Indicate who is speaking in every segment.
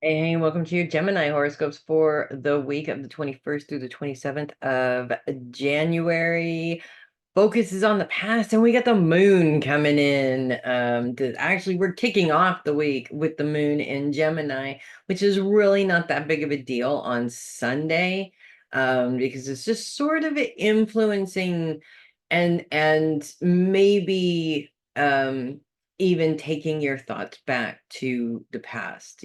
Speaker 1: Hey, welcome to your Gemini horoscopes for the week of the 21st through the 27th of January. Focus is on the past, and we got the moon coming in. Actually, we're kicking off the week with the moon in Gemini, which is really not that big of a deal on Sunday, because it's just sort of influencing and maybe even taking your thoughts back to the past,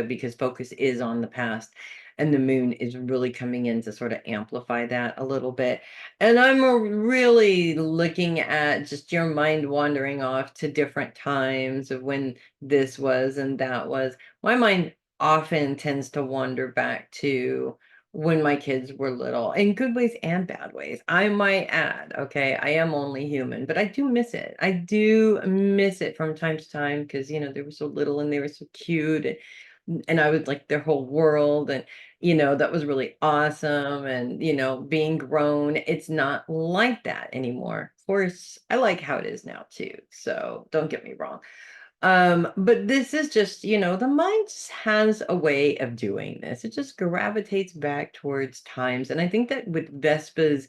Speaker 1: because focus is on the past, and the moon is really coming in to sort of amplify that a little bit. And I'm really looking at just your mind wandering off to different times of when this was and that was. My mind often tends to wander back to when my kids were little, in good ways and bad ways. I might add, okay, I am only human, but I do miss it. I do miss it from time to time because, they were so little and they were so cute. And I was like their whole world. And that was really awesome. And, being grown, it's not like that anymore. Of course, I like how it is now too. So don't get me wrong. But this is just, the mind just has a way of doing this. It just gravitates back towards times. And I think that with Vespa's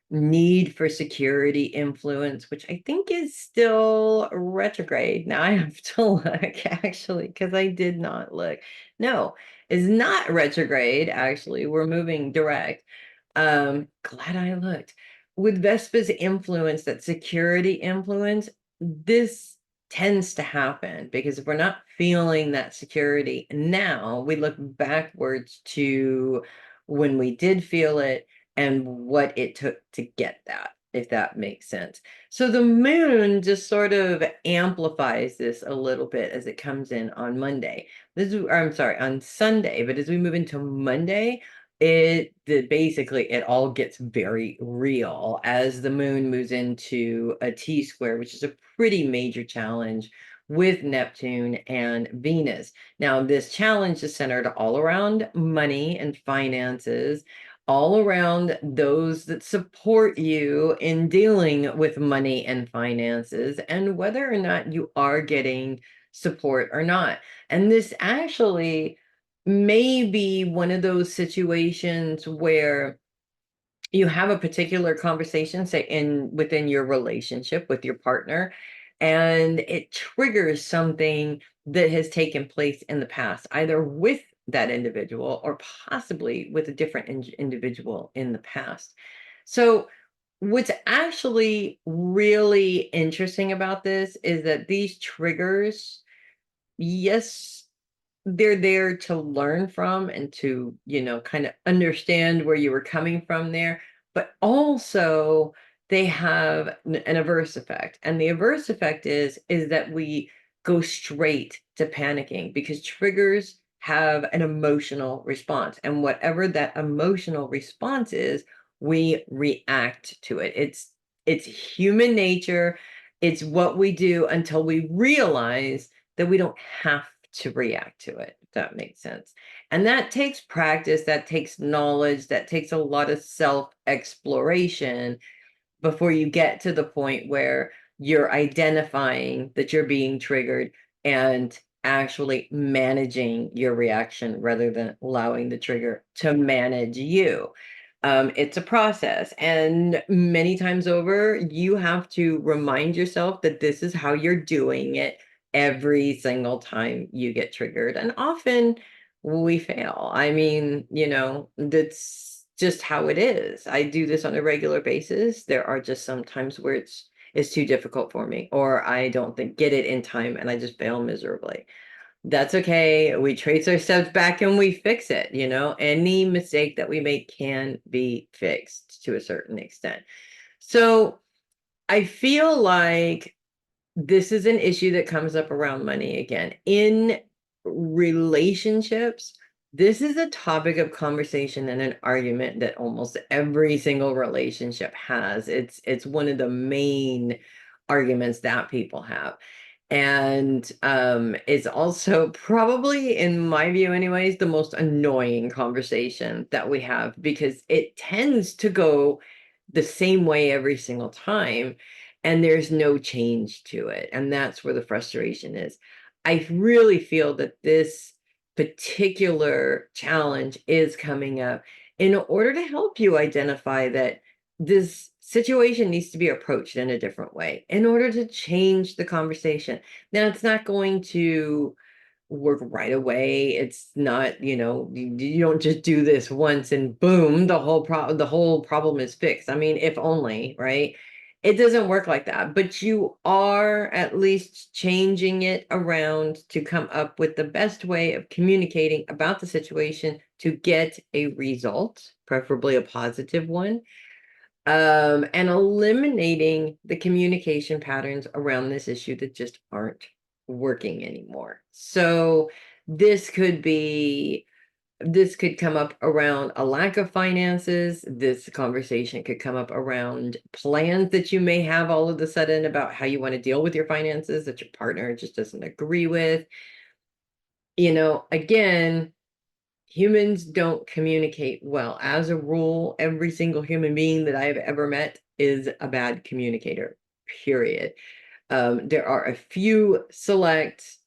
Speaker 1: need for security influence, which I think is still retrograde. Now I have to look actually, because I did not look. No, is not retrograde. Actually, we're moving direct. Glad I looked. With Vespa's influence, that security influence, this tends to happen because if we're not feeling that security now, we look backwards to when we did feel it and what it took to get that, if that makes sense. So the moon just sort of amplifies this a little bit as it comes in on Monday. I'm sorry, on Sunday, but as we move into Monday, basically it all gets very real as the moon moves into a T square, which is a pretty major challenge with Neptune and Venus. Now, this challenge is centered all around money and finances, all around those that support you in dealing with money and finances, and whether or not you are getting support or not. And this actually may be one of those situations where you have a particular conversation, say within your relationship with your partner, and it triggers something that has taken place in the past, either with that individual or possibly with a different individual in the past. So what's actually really interesting about this is that these triggers, yes, they're there to learn from and to, kind of understand where you were coming from there, but also they have an adverse effect. And the adverse effect is that we go straight to panicking because triggers have an emotional response. And whatever that emotional response is, we react to it. It's human nature. It's what we do until we realize that we don't have to react to it, if that makes sense. And that takes practice, that takes knowledge, that takes a lot of self exploration before you get to the point where you're identifying that you're being triggered and actually managing your reaction rather than allowing the trigger to manage you. It's a process, and many times over, you have to remind yourself that this is how you're doing it every single time you get triggered. And often we fail. I mean, that's just how it is. I do this on a regular basis. There are just some times where it's too difficult for me, or I don't get it in time and I just fail miserably. That's okay. We trace our steps back and we fix it. Any mistake that we make can be fixed to a certain extent. So I feel like this is an issue that comes up around money again. In relationships, this is a topic of conversation and an argument that almost every single relationship has. It's one of the main arguments that people have. And it's also probably, in my view anyways, the most annoying conversation that we have because it tends to go the same way every single time and there's no change to it. And that's where the frustration is. I really feel that particular challenge is coming up in order to help you identify that this situation needs to be approached in a different way in order to change the conversation. Now, it's not going to work right away. It's not, you don't just do this once and boom, the whole problem is fixed. I mean, if only, right? It doesn't work like that, but you are at least changing it around to come up with the best way of communicating about the situation to get a result, preferably a positive one, and eliminating the communication patterns around this issue that just aren't working anymore. So this could be this could come up around a lack of finances. This conversation could come up around plans that you may have all of a sudden about how you want to deal with your finances that your partner just doesn't agree with. Again, humans don't communicate well. As a rule, every single human being that I've ever met is a bad communicator, period. There are a few select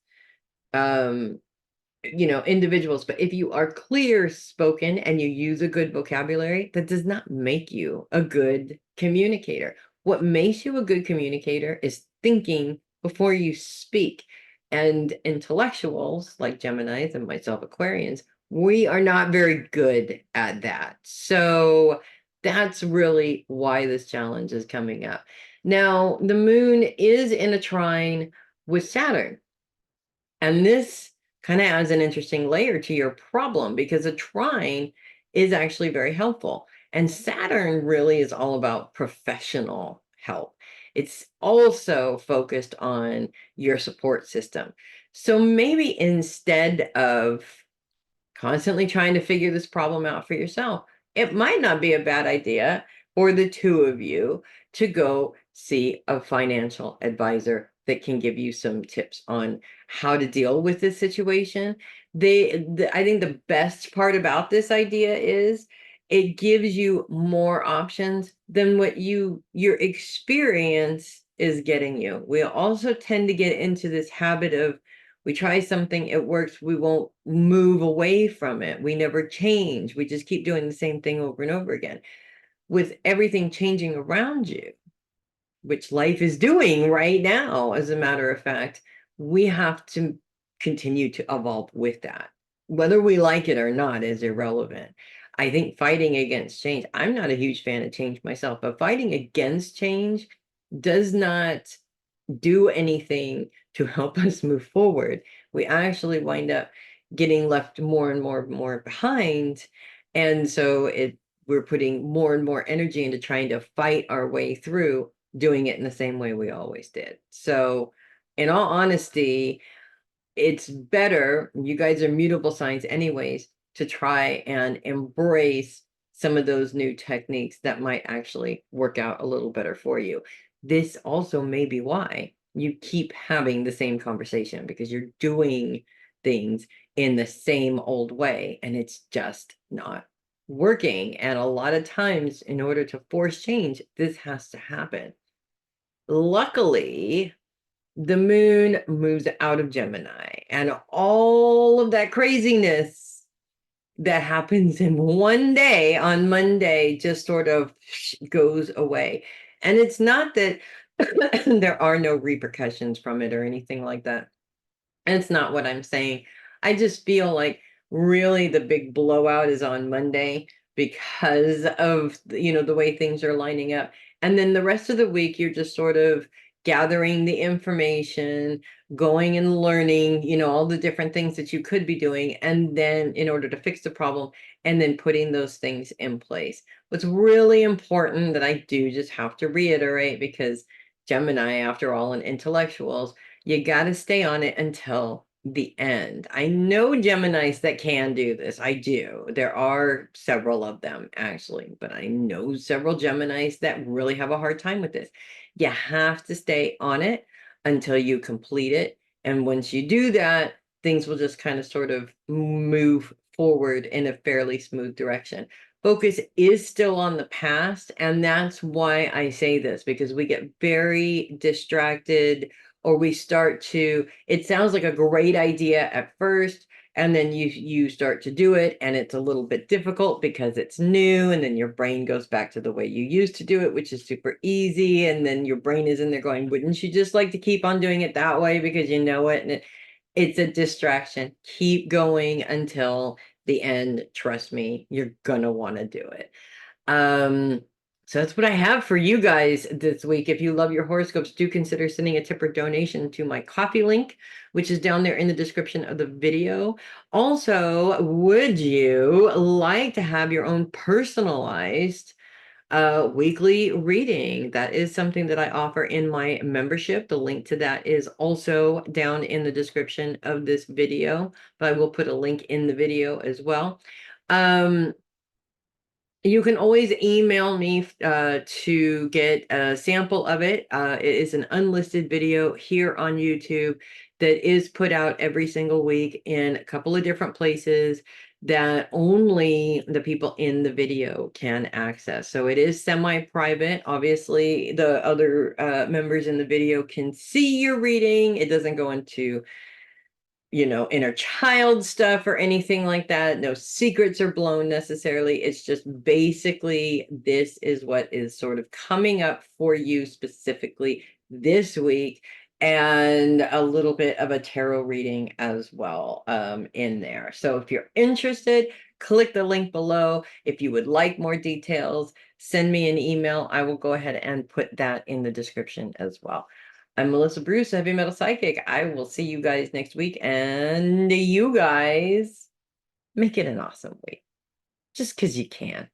Speaker 1: individuals, but if you are clear spoken and you use a good vocabulary, that does not make you a good communicator. What makes you a good communicator is thinking before you speak. And intellectuals like Geminis and myself, Aquarians, we are not very good at that. So that's really why this challenge is coming up. Now, the moon is in a trine with Saturn. And this kind of adds an interesting layer to your problem because a trine is actually very helpful. And Saturn really is all about professional help. It's also focused on your support system. So maybe instead of constantly trying to figure this problem out for yourself, it might not be a bad idea for the two of you to go see a financial advisor that can give you some tips on how to deal with this situation. I think the best part about this idea is it gives you more options than what your experience is getting you. We also tend to get into this habit of we try something, it works, we won't move away from it. We never change. We just keep doing the same thing over and over again. With everything changing around you, which life is doing right now, as a matter of fact, we have to continue to evolve with that. Whether we like it or not is irrelevant. I think fighting against change, I'm not a huge fan of change myself, but fighting against change does not do anything to help us move forward. We actually wind up getting left more and more behind. And so we're putting more and more energy into trying to fight our way through doing it in the same way we always did. So in all honesty, it's better, you guys are mutable signs anyways, to try and embrace some of those new techniques that might actually work out a little better for you. This also may be why you keep having the same conversation because you're doing things in the same old way and it's just not working. And a lot of times, in order to force change, this has to happen. Luckily, the moon moves out of Gemini and all of that craziness that happens in one day on Monday just sort of goes away. And it's not that there are no repercussions from it or anything like that. That's not what I'm saying. I just feel like really the big blowout is on Monday because of the way things are lining up. And then the rest of the week, you're just sort of gathering the information, going and learning, all the different things that you could be doing. And then in order to fix the problem, and then putting those things in place. What's really important that I do just have to reiterate, because Gemini, after all, and intellectuals, you got to stay on it until the end. I know Geminis that can do this. I do. There are several of them, actually, but I know several Geminis that really have a hard time with this. You have to stay on it until you complete it. And once you do that, things will just kind of sort of move forward in a fairly smooth direction. Focus is still on the past. And that's why I say this, because we get very distracted or we start to, it sounds like a great idea at first, and then you start to do it and it's a little bit difficult because it's new, and then your brain goes back to the way you used to do it, which is super easy, and then your brain is in there going, wouldn't you just like to keep on doing it that way because you know it, and it's a distraction. Keep going until the end. Trust me, you're gonna want to do it. So that's what I have for you guys this week. If you love your horoscopes, do consider sending a tip or donation to my coffee link, which is down there in the description of the video. Also, would you like to have your own personalized weekly reading? That is something that I offer in my membership. The link to that is also down in the description of this video, but I will put a link in the video as well. You can always email me to get a sample of it. It is an unlisted video here on YouTube that is put out every single week in a couple of different places that only the people in the video can access. So it is semi-private. Obviously, the other members in the video can see your reading. It doesn't go into inner child stuff or anything like that. No secrets are blown necessarily. It's just basically this is what is sort of coming up for you specifically this week, and a little bit of a tarot reading as well in there. So if you're interested, click the link below. If you would like more details, send me an email. I will go ahead and put that in the description as well. I'm Melissa Bruce, Heavy Metal Psychic. I will see you guys next week, and you guys make it an awesome week. Just because you can.